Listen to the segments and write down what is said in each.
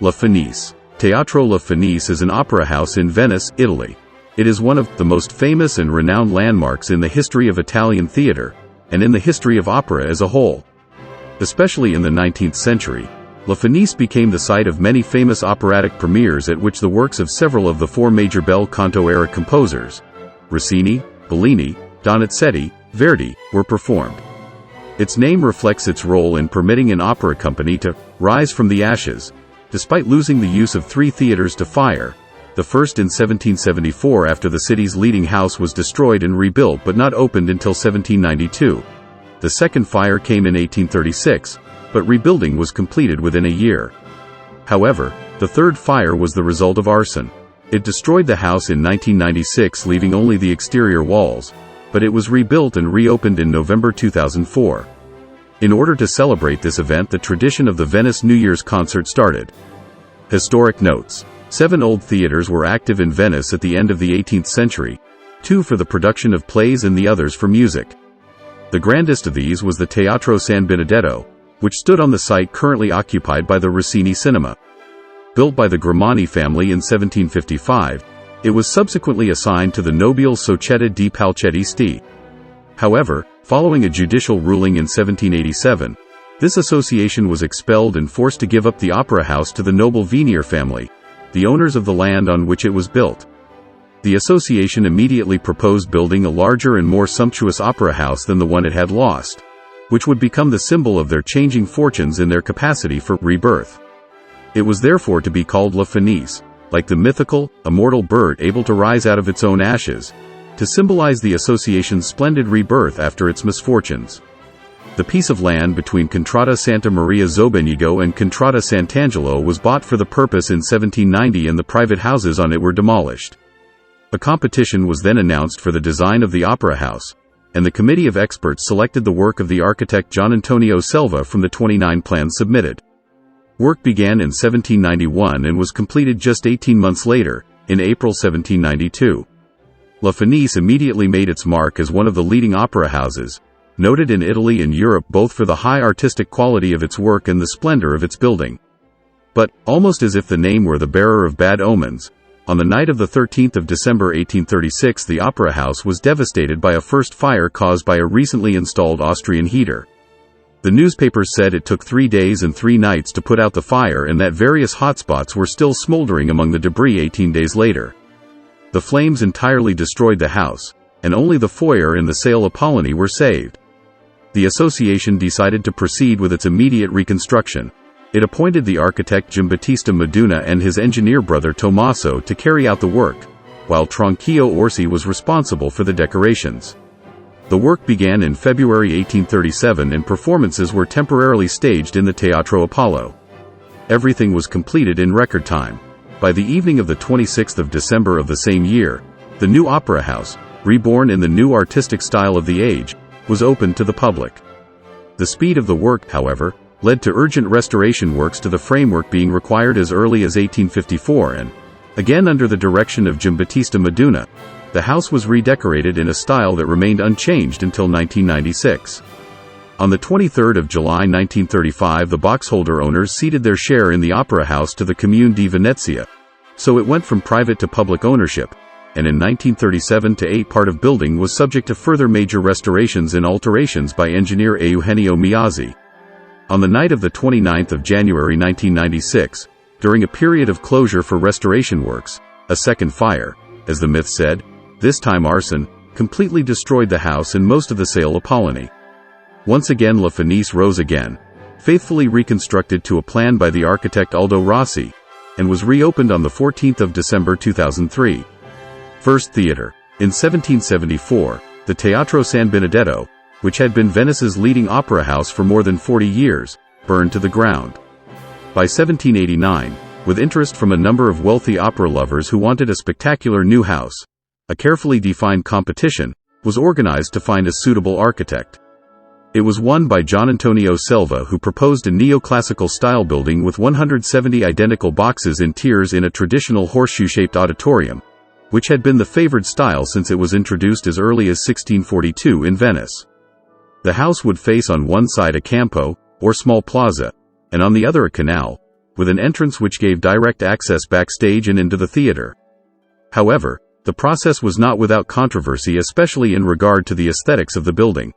La Fenice. Teatro La Fenice is an opera house in Venice, Italy. It is one of the most famous and renowned landmarks in the history of Italian theater, and in the history of opera as a whole. Especially in the 19th century, La Fenice became the site of many famous operatic premieres at which the works of several of the four major bel canto-era composers, Rossini, Bellini, Donizetti, Verdi, were performed. Its name reflects its role in permitting an opera company to rise from the ashes, despite losing the use of 3 theaters to fire, the first in 1774 after the city's leading house was destroyed and rebuilt but not opened until 1792. The second fire came in 1836, but rebuilding was completed within a year. However, the third fire was the result of arson. It destroyed the house in 1996, leaving only the exterior walls, but it was rebuilt and reopened in November 2004. In order to celebrate this event, the tradition of the Venice New Year's concert started. Historic notes. 7 old theaters were active in Venice at the end of the 18th century, 2 for the production of plays and the others for music. The grandest of these was the Teatro San Benedetto, which stood on the site currently occupied by the Rossini Cinema. Built by the Grimani family in 1755, it was subsequently assigned to the Nobile Società di Palchettisti. However, following a judicial ruling in 1787, this association was expelled and forced to give up the opera house to the noble Venier family, the owners of the land on which it was built. The association immediately proposed building a larger and more sumptuous opera house than the one it had lost, which would become the symbol of their changing fortunes and their capacity for rebirth. It was therefore to be called La Fenice, like the mythical, immortal bird able to rise out of its own ashes, to symbolize the association's splendid rebirth after its misfortunes. The piece of land between Contrada Santa Maria Zobenigo and Contrada Sant'Angelo was bought for the purpose in 1790 and the private houses on it were demolished. A competition was then announced for the design of the opera house, and the committee of experts selected the work of the architect Gian Antonio Selva from the 29 plans submitted. Work began in 1791 and was completed just 18 months later, in April 1792. La Fenice immediately made its mark as one of the leading opera houses, noted in Italy and Europe both for the high artistic quality of its work and the splendor of its building. But, almost as if the name were the bearer of bad omens, on the night of the 13th of December 1836 the opera house was devastated by a first fire caused by a recently installed Austrian heater. The newspapers said it took 3 days and 3 nights to put out the fire and that various hotspots were still smoldering among the debris 18 days later. The flames entirely destroyed the house, and only the foyer and the Sale Apollonie were saved. The association decided to proceed with its immediate reconstruction. It appointed the architect Giambattista Meduna and his engineer brother Tommaso to carry out the work, while Tronchio Orsi was responsible for the decorations. The work began in February 1837 and performances were temporarily staged in the Teatro Apollo. Everything was completed in record time. By the evening of the 26th of December of the same year, the new opera house, reborn in the new artistic style of the age, was opened to the public. The speed of the work, however, led to urgent restoration works to the framework being required as early as 1854 and, again under the direction of Giambattista Meduna, the house was redecorated in a style that remained unchanged until 1996. On the 23rd of July 1935 the boxholder owners ceded their share in the opera house to the Comune di Venezia, so it went from private to public ownership, and in 1937-8 part of building was subject to further major restorations and alterations by engineer Eugenio Miazzi. On the night of the 29th of January 1996, during a period of closure for restoration works, a second fire, as the myth said, this time arson, completely destroyed the house and most of the Sale Apollonie. Once again La Fenice rose again, faithfully reconstructed to a plan by the architect Aldo Rossi, and was reopened on the 14th of December 2003. First theater. In 1774, the Teatro San Benedetto, which had been Venice's leading opera house for more than 40 years, burned to the ground. By 1789, with interest from a number of wealthy opera lovers who wanted a spectacular new house. A carefully defined competition was organized to find a suitable architect. It was won by Gian Antonio Selva, who proposed a neoclassical style building with 170 identical boxes in tiers in a traditional horseshoe-shaped auditorium, which had been the favored style since it was introduced as early as 1642 in Venice. The house would face on one side a campo, or small plaza, and on the other a canal, with an entrance which gave direct access backstage and into the theater. However, the process was not without controversy, especially in regard to the aesthetics of the building.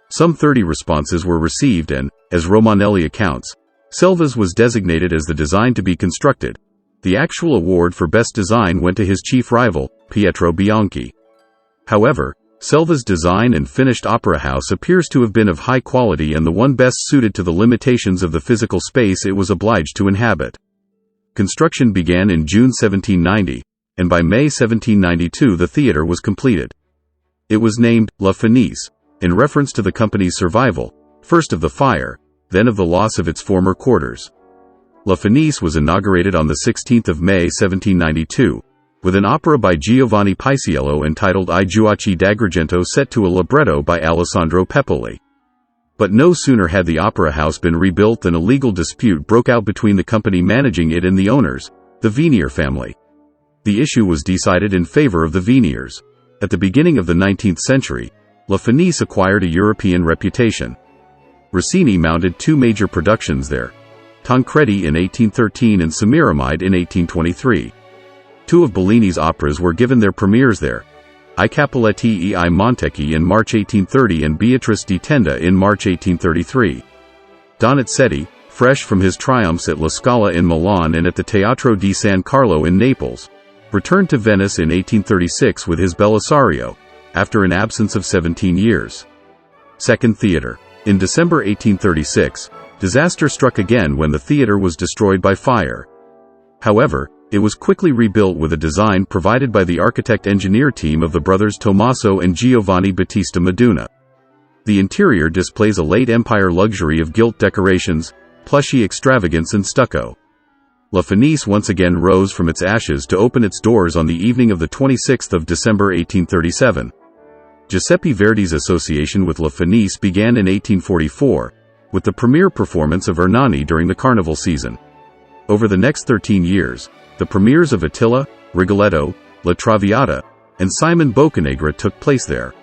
Some 30 responses were received and, as Romanelli accounts, Selva's was designated as the design to be constructed. The actual award for best design went to his chief rival, Pietro Bianchi. However, Selva's design and finished opera house appears to have been of high quality and the one best suited to the limitations of the physical space it was obliged to inhabit. Construction began in June 1790, and by May 1792 the theater was completed. It was named La Fenice, in reference to the company's survival, first of the fire, then of the loss of its former quarters. La Fenice was inaugurated on the 16th of May 1792, with an opera by Giovanni Paisiello entitled I Giuochi d'Agrigento set to a libretto by Alessandro Pepoli. But no sooner had the opera house been rebuilt than a legal dispute broke out between the company managing it and the owners, the Venier family. The issue was decided in favor of the Veniers. At the beginning of the 19th century, La Fenice acquired a European reputation. Rossini mounted two major productions there, Tancredi in 1813 and Semiramide in 1823. Two of Bellini's operas were given their premieres there, I Capuletti e I Montecchi in March 1830 and Beatrice di Tenda in March 1833. Donizetti, fresh from his triumphs at La Scala in Milan and at the Teatro di San Carlo in Naples, returned to Venice in 1836 with his Belisario, after an absence of 17 years. Second Theater. In December 1836, disaster struck again when the theater was destroyed by fire. However, it was quickly rebuilt with a design provided by the architect-engineer team of the brothers Tommaso and Giovanni Battista Meduna. The interior displays a late Empire luxury of gilt decorations, plushy extravagance and stucco. La Fenice once again rose from its ashes to open its doors on the evening of the 26th of December 1837. Giuseppe Verdi's association with La Fenice began in 1844, with the premiere performance of Ernani during the carnival season. Over the next 13 years, the premieres of Attila, Rigoletto, La Traviata, and Simon Boccanegra took place there.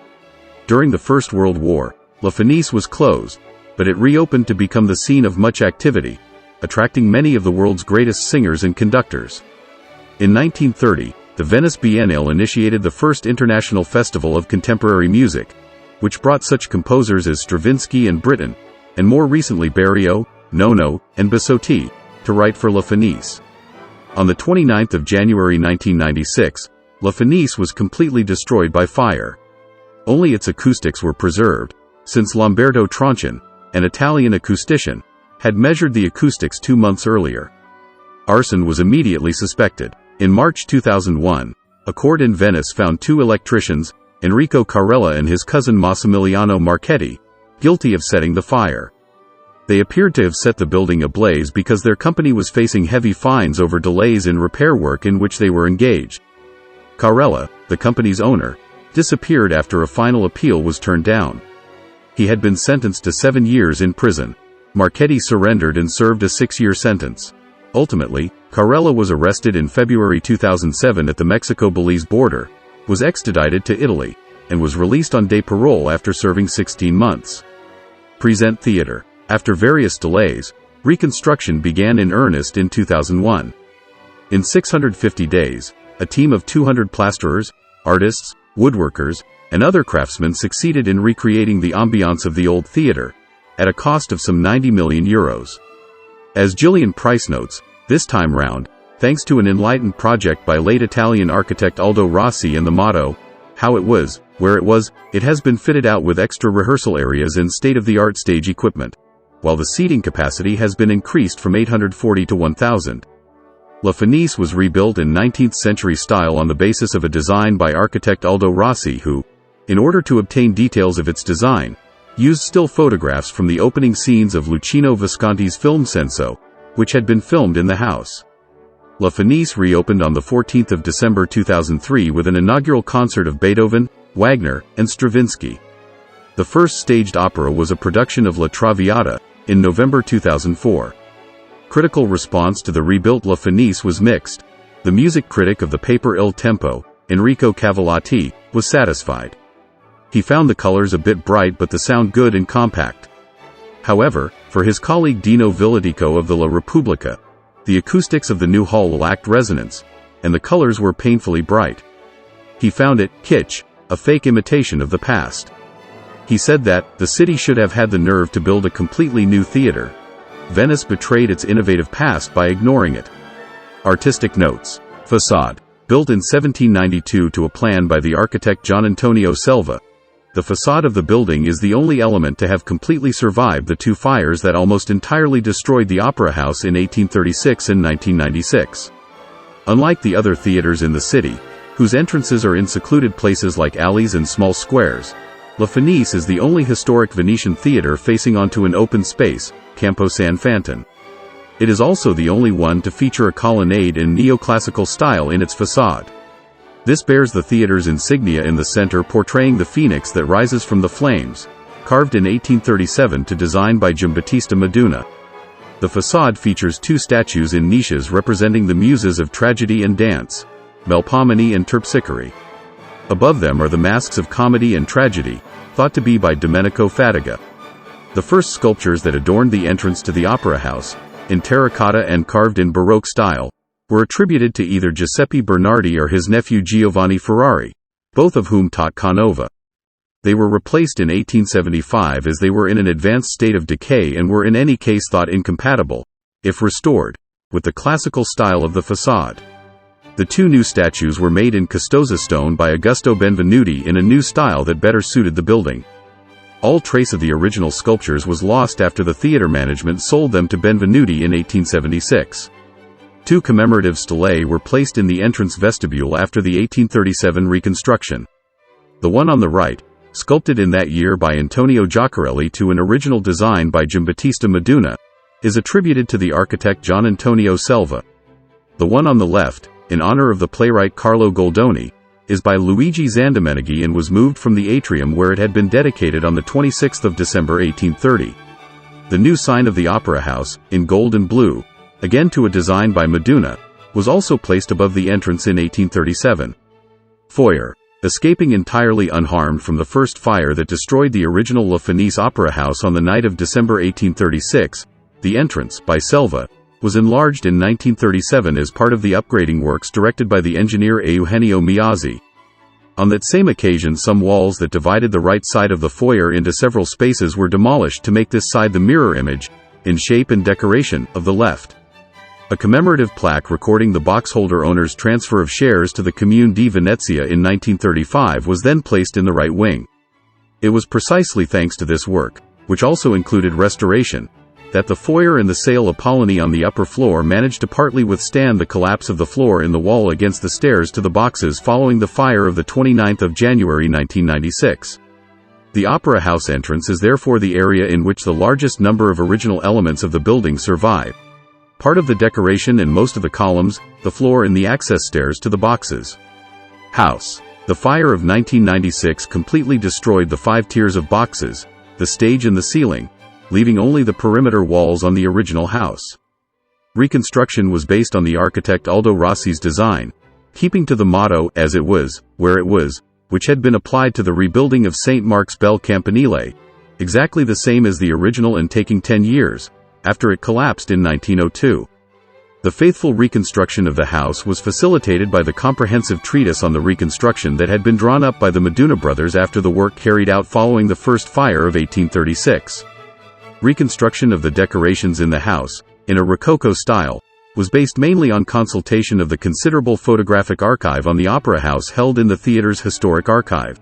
During the First World War, La Fenice was closed, but it reopened to become the scene of much activity, attracting many of the world's greatest singers and conductors. In 1930, the Venice Biennale initiated the first international festival of contemporary music, which brought such composers as Stravinsky and Britten, and more recently Berio, Nono, and Bisotti, to write for La Fenice. On the 29th of January 1996, La Fenice was completely destroyed by fire. Only its acoustics were preserved, since Lamberto Tronchin, an Italian acoustician, had measured the acoustics 2 months earlier. Arson was immediately suspected. In March 2001, a court in Venice found two electricians, Enrico Carella and his cousin Massimiliano Marchetti, guilty of setting the fire. They appeared to have set the building ablaze because their company was facing heavy fines over delays in repair work in which they were engaged. Carella, the company's owner, disappeared after a final appeal was turned down. He had been sentenced to 7 years in prison. Marchetti surrendered and served a 6-year sentence. Ultimately, Carella was arrested in February 2007 at the Mexico-Belize border, was extradited to Italy, and was released on day parole after serving 16 months. Present Theater. After various delays, reconstruction began in earnest in 2001. In 650 days, a team of 200 plasterers, artists, woodworkers, and other craftsmen succeeded in recreating the ambiance of the old theater, at a cost of some €90 million. As Gillian Price notes, this time round, thanks to an enlightened project by late Italian architect Aldo Rossi and the motto, "How it was, where it was," it has been fitted out with extra rehearsal areas and state-of-the-art stage equipment, while the seating capacity has been increased from 840 to 1,000. La Fenice was rebuilt in 19th-century style on the basis of a design by architect Aldo Rossi who, in order to obtain details of its design, used still photographs from the opening scenes of Luchino Visconti's film Senso, which had been filmed in the house. La Fenice reopened on the 14th of December 2003 with an inaugural concert of Beethoven, Wagner, and Stravinsky. The first staged opera was a production of La Traviata in November 2004. Critical response to the rebuilt La Fenice was mixed. The music critic of the paper Il Tempo, Enrico Cavallotti, was satisfied. He found the colors a bit bright but the sound good and compact. However, for his colleague Dino Villadico of the La Repubblica, the acoustics of the new hall lacked resonance, and the colors were painfully bright. He found it kitsch, a fake imitation of the past. He said that the city should have had the nerve to build a completely new theater. Venice betrayed its innovative past by ignoring it. Artistic notes. Facade. Built in 1792 to a plan by the architect Gian Antonio Selva, the facade of the building is the only element to have completely survived the two fires that almost entirely destroyed the Opera House in 1836 and 1996. Unlike the other theaters in the city, whose entrances are in secluded places like alleys and small squares, La Fenice is the only historic Venetian theater facing onto an open space, Campo S and Fantin. It is also the only one to feature a colonnade in neoclassical style in its facade. This bears the theater's insignia in the center portraying the phoenix that rises from the flames, carved in 1837 to design by Giambattista Meduna. The facade features two statues in niches representing the muses of tragedy and dance, Melpomene and Terpsichore. Above them are the masks of comedy and tragedy, thought to be by Domenico Fatiga. The first sculptures that adorned the entrance to the Opera House, in terracotta and carved in Baroque style, were attributed to either Giuseppe Bernardi or his nephew Giovanni Ferrari, both of whom taught Canova. They were replaced in 1875 as they were in an advanced state of decay and were in any case thought incompatible, if restored, with the classical style of the facade. The two new statues were made in Custoza stone by Augusto Benvenuti in a new style that better suited the building. All trace of the original sculptures was lost after the theater management sold them to Benvenuti in 1876. Two commemorative stelae were placed in the entrance vestibule after the 1837 reconstruction. The one on the right, sculpted in that year by Antonio Giacarelli to an original design by Giambattista Meduna, is attributed to the architect Gian Antonio Selva. The one on the left, in honor of the playwright Carlo Goldoni, is by Luigi Zandomeneghi and was moved from the atrium where it had been dedicated on the 26th of December 1830. The new sign of the Opera House, in gold and blue, again to a design by Meduna, was also placed above the entrance in 1837. Foyer. Escaping entirely unharmed from the first fire that destroyed the original La Fenice Opera House on the night of December 1836, the entrance, by Selva, was enlarged in 1937 as part of the upgrading works directed by the engineer Eugenio Miazzi. On that same occasion, some walls that divided the right side of the foyer into several spaces were demolished to make this side the mirror image, in shape and decoration, of the left. A commemorative plaque recording the boxholder owner's transfer of shares to the Comune di Venezia in 1935 was then placed in the right wing. It was precisely thanks to this work, which also included restoration, that the foyer and the Salle Apollonie on the upper floor managed to partly withstand the collapse of the floor in the wall against the stairs to the boxes following the fire of the 29th of January 1996. The Opera House entrance is therefore the area in which the largest number of original elements of the building survive. Part of the decoration and most of the columns, the floor and the access stairs to the boxes. House. The fire of 1996 completely destroyed the 5 tiers of boxes, the stage and the ceiling, leaving only the perimeter walls on the original house. Reconstruction was based on the architect Aldo Rossi's design, keeping to the motto, as it was, where it was, which had been applied to the rebuilding of St. Mark's Bel Campanile, exactly the same as the original and taking 10 years, after it collapsed in 1902. The faithful reconstruction of the house was facilitated by the comprehensive treatise on the reconstruction that had been drawn up by the Meduna brothers after the work carried out following the first fire of 1836. Reconstruction of the decorations in the house, in a Rococo style, was based mainly on consultation of the considerable photographic archive on the Opera House held in the theater's historic archive.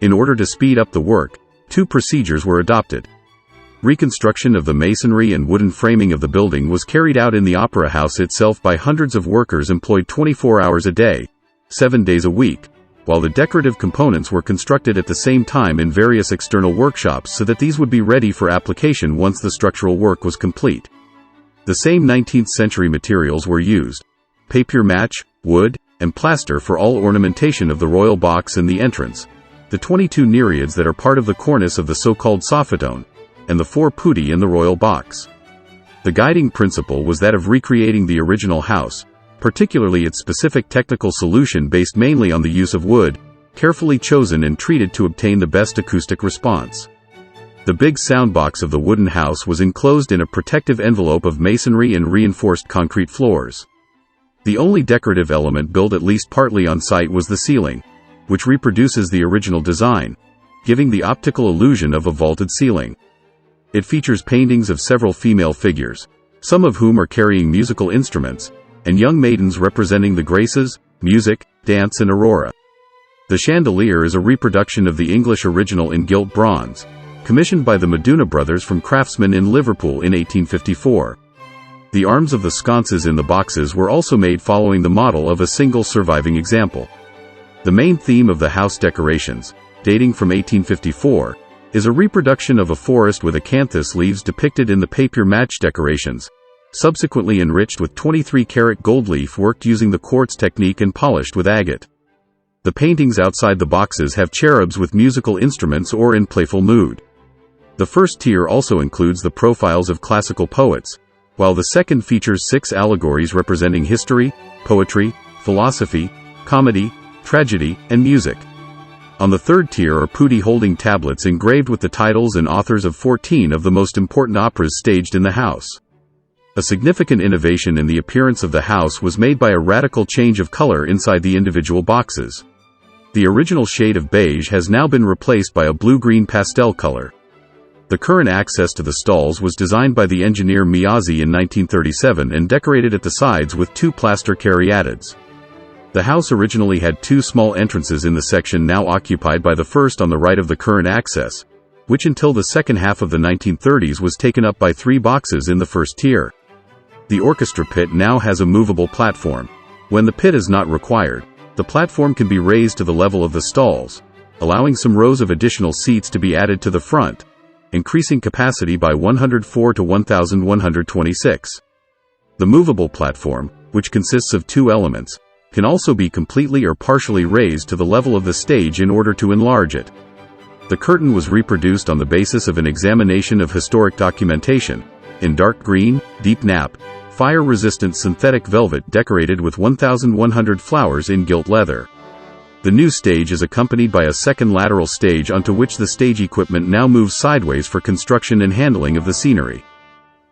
In order to speed up the work, 2 procedures were adopted. Reconstruction of the masonry and wooden framing of the building was carried out in the Opera House itself by hundreds of workers employed 24 hours a day, 7 days a week, while the decorative components were constructed at the same time in various external workshops so that these would be ready for application once the structural work was complete. The same 19th-century materials were used. papier-mâché, wood, and plaster for all ornamentation of the royal box and the entrance, the 22 nereids that are part of the cornice of the so-called soffitone, and the 4 putti in the royal box. The guiding principle was that of recreating the original house, particularly its specific technical solution based mainly on the use of wood, carefully chosen and treated to obtain the best acoustic response. The big soundbox of the wooden house was enclosed in a protective envelope of masonry and reinforced concrete floors. The only decorative element built at least partly on site was the ceiling, which reproduces the original design, giving the optical illusion of a vaulted ceiling. It features paintings of several female figures, some of whom are carrying musical instruments, and young maidens representing the graces, music, dance and aurora. The chandelier is a reproduction of the English original in gilt bronze, commissioned by the Meduna brothers from craftsmen in Liverpool in 1854. The arms of the sconces in the boxes were also made following the model of a single surviving example. The main theme of the house decorations, dating from 1854, is a reproduction of a forest with acanthus leaves depicted in the papier-mâché decorations, subsequently enriched with 23-karat gold leaf worked using the quartz technique and polished with agate. The paintings outside the boxes have cherubs with musical instruments or in playful mood. The first tier also includes the profiles of classical poets, while the second features 6 allegories representing history, poetry, philosophy, comedy, tragedy, and music. On the third tier are putti holding tablets engraved with the titles and authors of 14 of the most important operas staged in the house. A significant innovation in the appearance of the house was made by a radical change of color inside the individual boxes. The original shade of beige has now been replaced by a blue-green pastel color. The current access to the stalls was designed by the engineer Miyazaki in 1937 and decorated at the sides with 2 plaster caryatids. The house originally had 2 small entrances in the section now occupied by the first on the right of the current access, which until the second half of the 1930s was taken up by 3 boxes in the first tier. The orchestra pit now has a movable platform. When the pit is not required, the platform can be raised to the level of the stalls, allowing some rows of additional seats to be added to the front, increasing capacity by 104 to 1,126. The movable platform, which consists of 2 elements, can also be completely or partially raised to the level of the stage in order to enlarge it. The curtain was reproduced on the basis of an examination of historic documentation, in dark green, deep nap, fire-resistant synthetic velvet decorated with 1,100 flowers in gilt leather. The new stage is accompanied by a second lateral stage onto which the stage equipment now moves sideways for construction and handling of the scenery.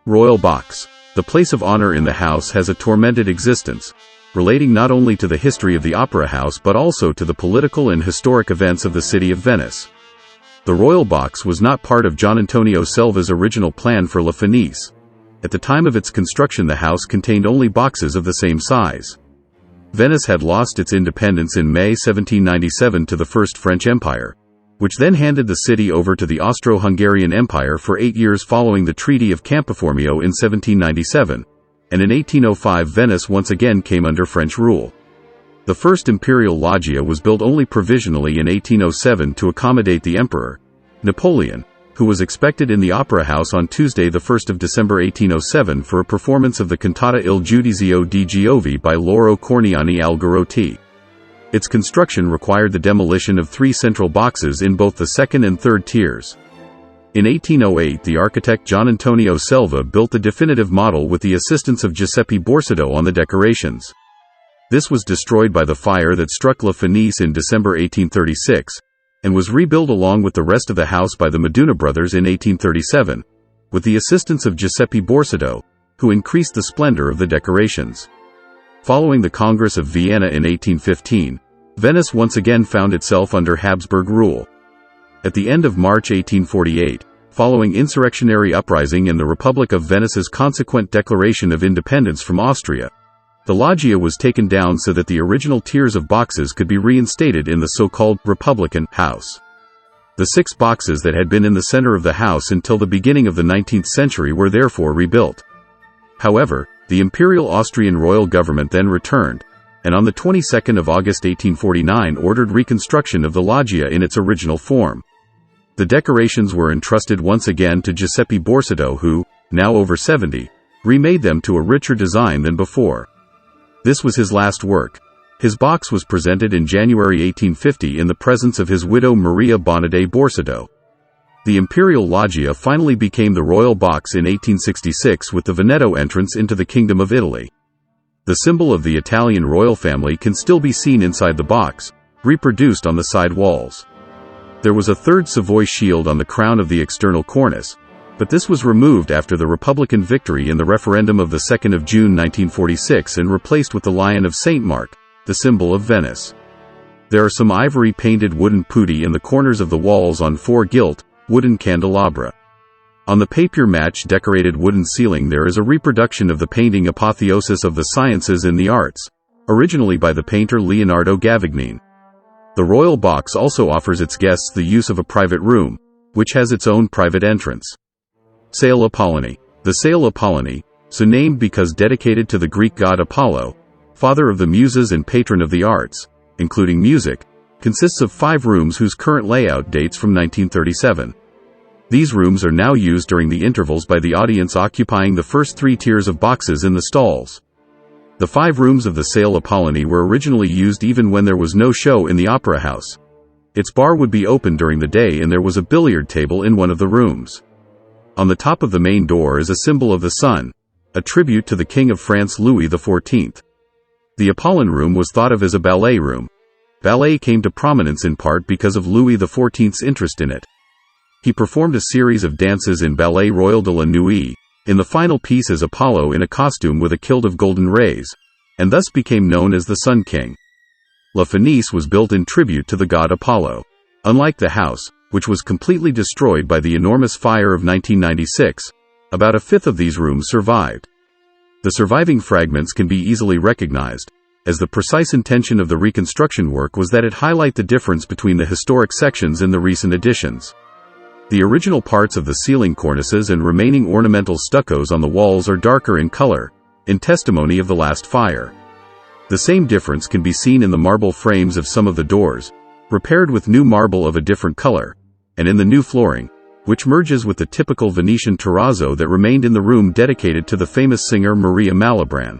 Royal Box. The place of honor in the house has a tormented existence, relating not only to the history of the opera house but also to the political and historic events of the city of Venice. The Royal Box was not part of Gian Antonio Selva's original plan for La Fenice. At the time of its construction the house contained only boxes of the same size. Venice had lost its independence in May 1797 to the First French Empire, which then handed the city over to the Austro-Hungarian Empire for 8 years following the Treaty of Campo S in 1797, and in 1805 Venice once again came under French rule. The first imperial loggia was built only provisionally in 1807 to accommodate the emperor, Napoleon, who was expected in the Opera House on Tuesday 1 December 1807 for a performance of the cantata Il Giudizio di Giove by Lauro Corniani Algarotti. Its construction required the demolition of 3 central boxes in both the second and third tiers. In 1808 the architect Gian Antonio Selva built the definitive model with the assistance of Giuseppe Borsido on the decorations. This was destroyed by the fire that struck La Fenice in December 1836, and was rebuilt along with the rest of the house by the Meduna brothers in 1837, with the assistance of Giuseppe Borsido, who increased the splendor of the decorations. Following the Congress of Vienna in 1815, Venice once again found itself under Habsburg rule. At the end of March 1848, following insurrectionary uprising and the Republic of Venice's consequent declaration of independence from Austria, the loggia was taken down so that the original tiers of boxes could be reinstated in the so-called Republican house. The 6 boxes that had been in the center of the house until the beginning of the 19th century were therefore rebuilt. However, the Imperial Austrian royal government then returned, and on the 22nd of August 1849 ordered reconstruction of the loggia in its original form. The decorations were entrusted once again to Giuseppe Borsido who, now over 70, remade them to a richer design than before. This was his last work. His box was presented in January 1850 in the presence of his widow Maria Bonadei Borsido. The Imperial Loggia finally became the royal box in 1866 with the Veneto entrance into the Kingdom of Italy. The symbol of the Italian royal family can still be seen inside the box, reproduced on the side walls. There was a third Savoy shield on the crown of the external cornice, but this was removed after the Republican victory in the referendum of the 2nd of June 1946 and replaced with the Lion of St. Mark, the symbol of Venice. There are some ivory-painted wooden putti in the corners of the walls on 4 gilt, wooden candelabra. On the papier-mâché decorated wooden ceiling there is a reproduction of the painting Apotheosis of the Sciences and the Arts, originally by the painter Leonardo Gavagnini. The royal box also offers its guests the use of a private room, which has its own private entrance. Salle Apolloni. The Salle Apolloni, so named because dedicated to the Greek god Apollo, father of the muses and patron of the arts, including music, consists of 5 rooms whose current layout dates from 1937. These rooms are now used during the intervals by the audience occupying the first 3 tiers of boxes in the stalls. The 5 rooms of the Salle Apolloni were originally used even when there was no show in the opera house. Its bar would be open during the day and there was a billiard table in one of the rooms. On the top of the main door is a symbol of the sun, a tribute to the King of France Louis XIV. The Apollon room was thought of as a ballet room. Ballet came to prominence in part because of Louis XIV's interest in it. He performed a series of dances in Ballet Royal de la Nuit, in the final piece as Apollo in a costume with a kilt of golden rays, and thus became known as the Sun King. La Fenice was built in tribute to the god Apollo. Unlike the house, which was completely destroyed by the enormous fire of 1996, about a fifth of these rooms survived. The surviving fragments can be easily recognized, as the precise intention of the reconstruction work was that it highlight the difference between the historic sections and the recent additions. The original parts of the ceiling cornices and remaining ornamental stuccos on the walls are darker in color, in testimony of the last fire. The same difference can be seen in the marble frames of some of the doors, repaired with new marble of a different color, and in the new flooring, which merges with the typical Venetian terrazzo that remained in the room dedicated to the famous singer Maria Malibran.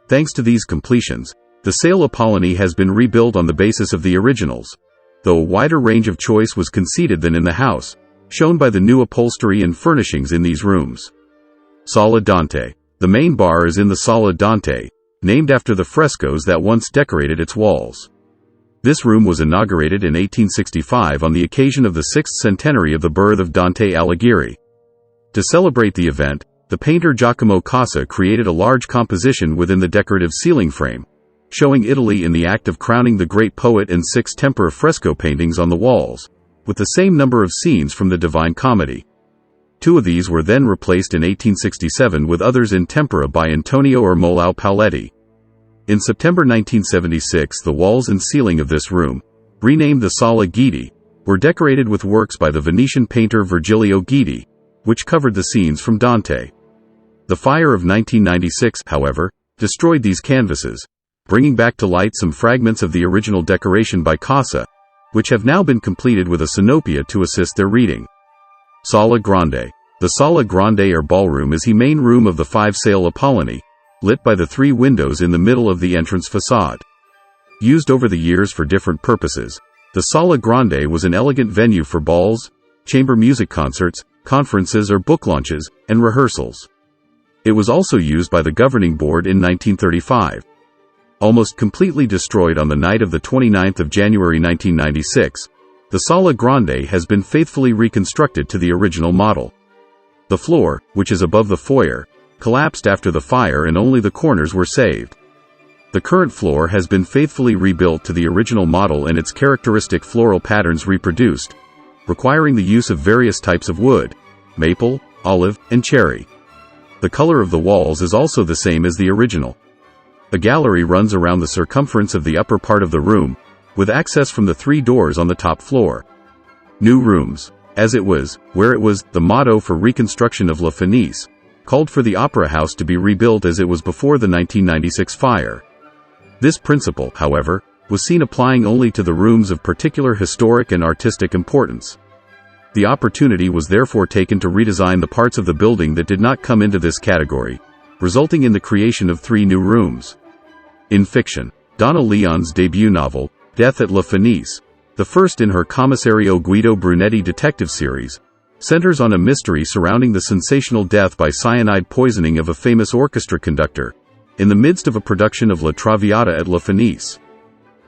Thanks to these completions, the Salle Apolloni has been rebuilt on the basis of the originals, though a wider range of choice was conceded than in the house, shown by the new upholstery and furnishings in these rooms. Sala Dante. The main bar is in the Sala Dante, named after the frescoes that once decorated its walls. This room was inaugurated in 1865 on the occasion of the 6th centenary of the birth of Dante Alighieri. To celebrate the event, the painter Giacomo Casa created a large composition within the decorative ceiling frame, showing Italy in the act of crowning the great poet and 6 tempera fresco paintings on the walls, with the same number of scenes from the Divine Comedy. 2 of these were then replaced in 1867 with others in tempera by Antonio Ermolao Pauletti. In September 1976 the walls and ceiling of this room, renamed the Sala Guidi, were decorated with works by the Venetian painter Virgilio Guidi, which covered the scenes from Dante. The fire of 1996, however, destroyed these canvases, bringing back to light some fragments of the original decoration by Casa, which have now been completed with a synopia to assist their reading. Sala Grande. The Sala Grande or ballroom is the main room of the 5 Salle Apolloni, lit by the 3 windows in the middle of the entrance facade. Used over the years for different purposes, the Sala Grande was an elegant venue for balls, chamber music concerts, conferences or book launches, and rehearsals. It was also used by the governing board in 1935. Almost completely destroyed on the night of the 29th of January 1996, the Sala Grande has been faithfully reconstructed to the original model. The floor, which is above the foyer, collapsed after the fire and only the corners were saved. The current floor has been faithfully rebuilt to the original model and its characteristic floral patterns reproduced, requiring the use of various types of wood, maple, olive, and cherry. The color of the walls is also the same as the original. A gallery runs around the circumference of the upper part of the room, with access from the 3 doors on the top floor. New rooms. As it was, where it was, the motto for reconstruction of La Fenice, called for the opera house to be rebuilt as it was before the 1996 fire. This principle, however, was seen applying only to the rooms of particular historic and artistic importance. The opportunity was therefore taken to redesign the parts of the building that did not come into this category, resulting in the creation of 3 new rooms. In fiction, Donna Leon's debut novel, Death at La Fenice, the first in her Commissario Guido Brunetti detective series, centers on a mystery surrounding the sensational death by cyanide poisoning of a famous orchestra conductor, in the midst of a production of La Traviata at La Fenice.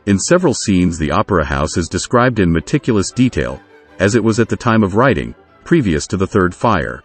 In several scenes the opera house is described in meticulous detail, as it was at the time of writing, previous to the third fire.